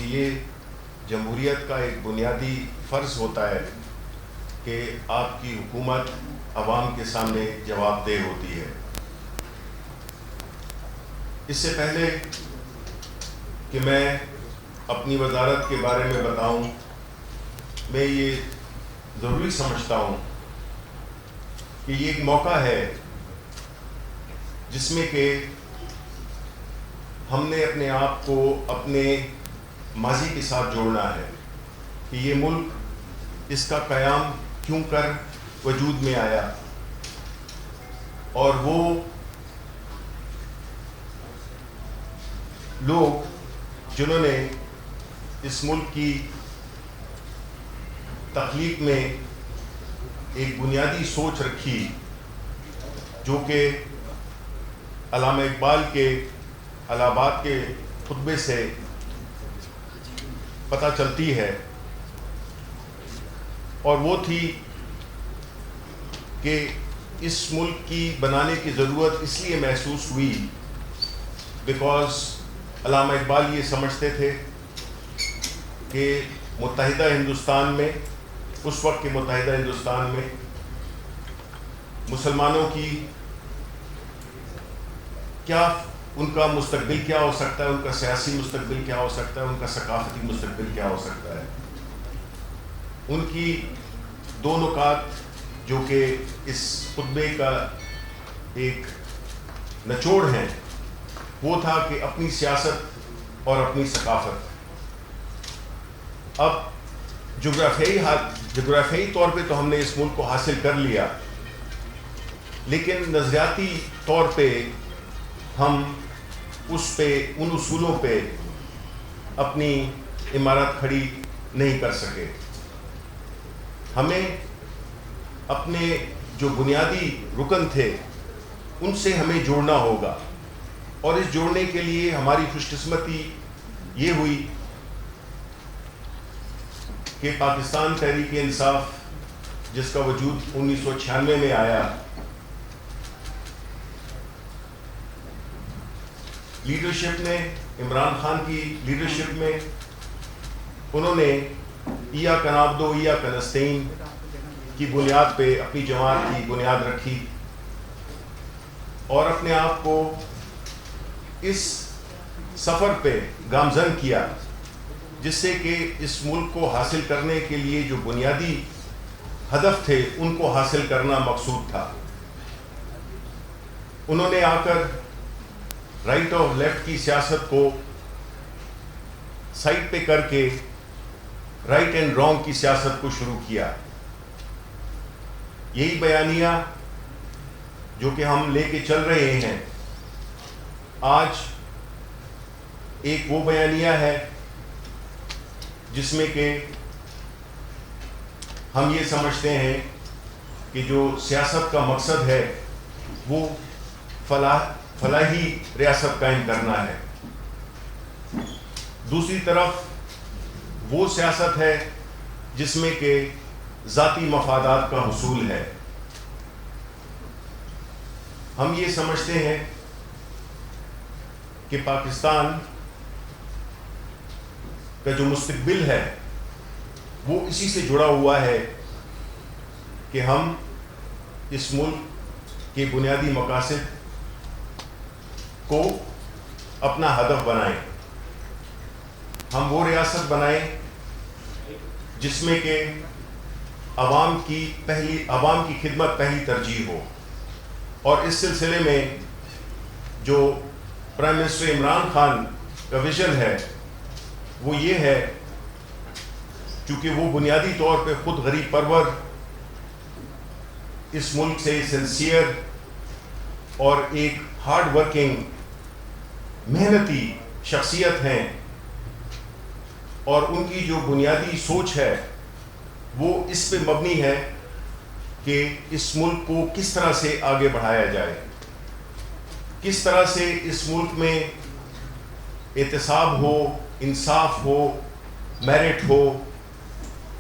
یہ جمہوریت کا ایک بنیادی فرض ہوتا ہے کہ آپ کی حکومت عوام کے سامنے جواب دہ ہوتی ہے۔ اس سے پہلے کہ میں اپنی وزارت کے بارے میں بتاؤں، میں یہ ضروری سمجھتا ہوں کہ یہ ایک موقع ہے جس میں کہ ہم نے اپنے آپ کو اپنے ماضی کے ساتھ جوڑنا ہے کہ یہ ملک، اس کا قیام کیوں کر وجود میں آیا، اور وہ لوگ جنہوں نے اس ملک کی تخلیق میں ایک بنیادی سوچ رکھی، جو کہ علامہ اقبال کے الہ آباد کے خطبے سے پتہ چلتی ہے، اور وہ تھی کہ اس ملک کی بنانے کی ضرورت اس لیے محسوس ہوئی بیکاز علامہ اقبال یہ سمجھتے تھے کہ متحدہ ہندوستان میں، اس وقت کے متحدہ ہندوستان میں مسلمانوں کی کیا، ان کا مستقبل کیا ہو سکتا ہے، ان کا سیاسی مستقبل کیا ہو سکتا ہے، ان کا ثقافتی مستقبل کیا ہو سکتا ہے۔ ان کی دو نکات جو کہ اس خطبے کا ایک نچوڑ ہیں، وہ تھا کہ اپنی سیاست اور اپنی ثقافت۔ اب جغرافیائی طور پہ تو ہم نے اس ملک کو حاصل کر لیا، لیکن نظریاتی طور پہ ہم ان اصولوں پہ اپنی عمارت کھڑی نہیں کر سکے۔ ہمیں اپنے جو بنیادی رکن تھے ان سے ہمیں جوڑنا ہوگا، اور اس جوڑنے کے لیے ہماری خوش قسمتی یہ ہوئی کہ پاکستان تحریک انصاف، جس کا وجود 1996 میں آیا، لیڈرشپ نے، عمران خان کی لیڈرشپ میں، انہوں نے ایاک نعبد و ایاک نستعین کی بنیاد پہ اپنی جماعت کی بنیاد رکھی، اور اپنے آپ کو اس سفر پہ گامزن کیا جس سے کہ اس ملک کو حاصل کرنے کے لیے جو بنیادی ہدف تھے ان کو حاصل کرنا مقصود تھا۔ انہوں نے آ کر رائٹ اور لیفٹ کی سیاست کو سائڈ پہ کر کے رائٹ اینڈ رانگ کی سیاست کو شروع کیا۔ یہی بیانیہ جو کہ ہم لے کے چل رہے ہیں آج، ایک وہ بیانیہ ہے جس میں کہ ہم یہ سمجھتے ہیں کہ جو سیاست کا مقصد ہے وہ فلاحی ریاست قائم کرنا ہے۔ دوسری طرف وہ سیاست ہے جس میں کہ ذاتی مفادات کا حصول ہے۔ ہم یہ سمجھتے ہیں کہ پاکستان کا جو مستقبل ہے وہ اسی سے جڑا ہوا ہے کہ ہم اس ملک کے بنیادی مقاصد کو اپنا ہدف بنائیں، ہم وہ ریاست بنائیں جس میں کہ عوام کی خدمت پہلی ترجیح ہو۔ اور اس سلسلے میں جو پرائم منسٹر عمران خان کا ویژن ہے وہ یہ ہے، چونکہ وہ بنیادی طور پہ خود غریب پرور، اس ملک سے سنسیئر اور ایک ہارڈ ورکنگ محنتی شخصیت ہیں، اور ان کی جو بنیادی سوچ ہے وہ اس پہ مبنی ہے کہ اس ملک کو کس طرح سے آگے بڑھایا جائے، کس طرح سے اس ملک میں احتساب ہو، انصاف ہو، میرٹ ہو،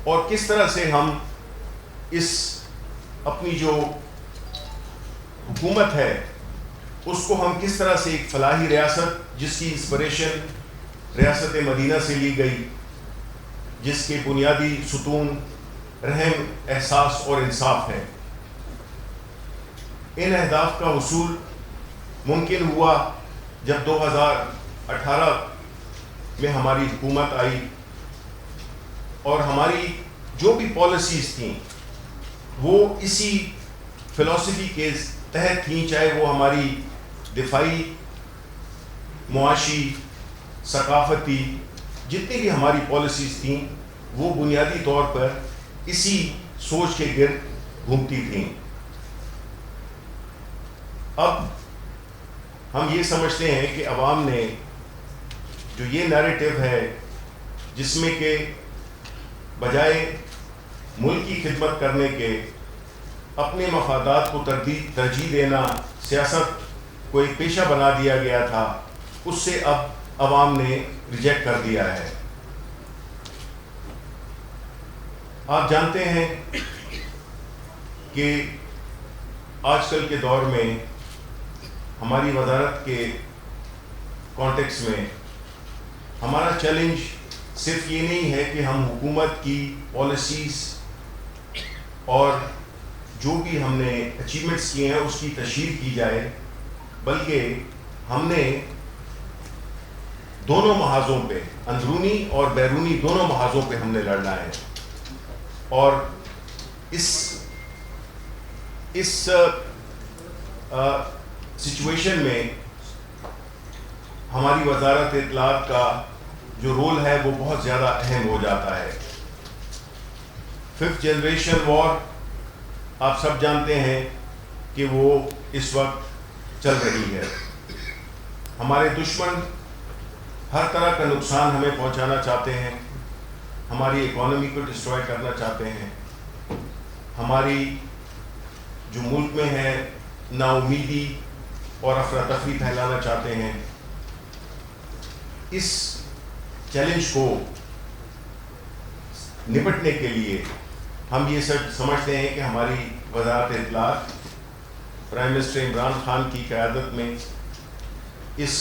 اور کس طرح سے ہم اس اپنی جو حکومت ہے اس کو ہم کس طرح سے ایک فلاحی ریاست جس کی انسپریشن ریاست مدینہ سے لی گئی، جس کے بنیادی ستون رحم، احساس اور انصاف ہے۔ ان اہداف کا حصول ممکن ہوا جب 2018 میں ہماری حکومت آئی، اور ہماری جو بھی پالیسیز تھیں وہ اسی فلسفی کے تحت تھیں، چاہے وہ ہماری دفاعی، معاشی، ثقافتی، جتنی بھی ہماری پالیسیز تھیں وہ بنیادی طور پر اسی سوچ کے گرد گھومتی تھیں۔ اب ہم یہ سمجھتے ہیں کہ عوام نے جو یہ نیریٹو ہے جس میں کہ بجائے ملک کی خدمت کرنے کے اپنے مفادات کو ترجیح دینا سیاست کو ایک پیشہ بنا دیا گیا تھا، اس سے اب عوام نے ریجیکٹ کر دیا ہے۔ آپ جانتے ہیں کہ آج کل کے دور میں ہماری وزارت کے کانٹیکس میں ہمارا چیلنج صرف یہ نہیں ہے کہ ہم حکومت کی پالیسیز اور جو بھی ہم نے اچیومنٹس کیے ہیں اس کی تشہیر کی جائے، بلکہ ہم نے دونوں محاذوں پہ، اندرونی اور بیرونی دونوں محاذوں پہ ہم نے لڑنا ہے۔ اور اس سچویشن میں ہماری وزارت اطلاعات کا جو رول ہے وہ بہت زیادہ اہم ہو جاتا ہے۔ 5th جنریشن وار آپ سب جانتے ہیں کہ وہ اس وقت چل رہی ہے۔ ہمارے دشمن ہر طرح کا نقصان ہمیں پہنچانا چاہتے ہیں، ہماری اکانومی کو ڈسٹروائے کرنا چاہتے ہیں، ہماری جو ملک میں ہے نا امیدی اور افراتفری پھیلانا چاہتے ہیں۔ اس چیلنج کو نپٹنے کے لیے ہم یہ سب سمجھتے ہیں کہ ہماری وزارت اطلاعات پرائم منسٹر عمران خان کی قیادت میں اس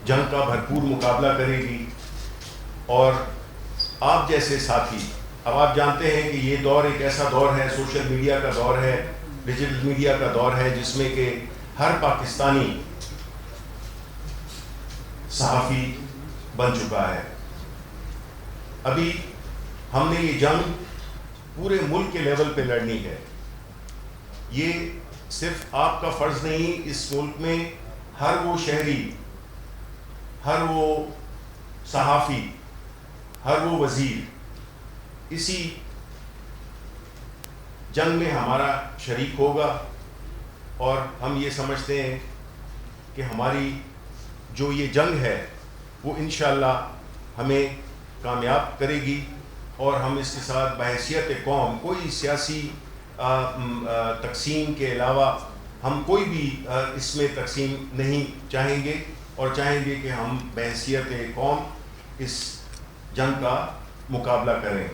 جنگ کا بھرپور مقابلہ کرے گی، اور آپ جیسے ساتھی، اب آپ جانتے ہیں کہ یہ دور ایک ایسا دور ہے، سوشل میڈیا کا دور ہے، ڈیجیٹل میڈیا کا دور ہے، جس میں کہ ہر پاکستانی صحافی بن چکا ہے۔ ابھی ہم نے یہ جنگ پورے ملک کے لیول پہ لڑنی ہے۔ یہ صرف آپ کا فرض نہیں، اس ملک میں ہر وہ شہری، ہر وہ صحافی، ہر وہ وزیر اسی جنگ میں ہمارا شریک ہوگا، اور ہم یہ سمجھتے ہیں کہ ہماری جو یہ جنگ ہے وہ انشاءاللہ ہمیں کامیاب کرے گی، اور ہم اس کے ساتھ بحیثیت قوم کوئی سیاسی تقسیم کے علاوہ ہم کوئی بھی اس میں تقسیم نہیں چاہیں گے، اور چاہیں گے کہ ہم بحیثیت قوم اس جنگ کا مقابلہ کریں۔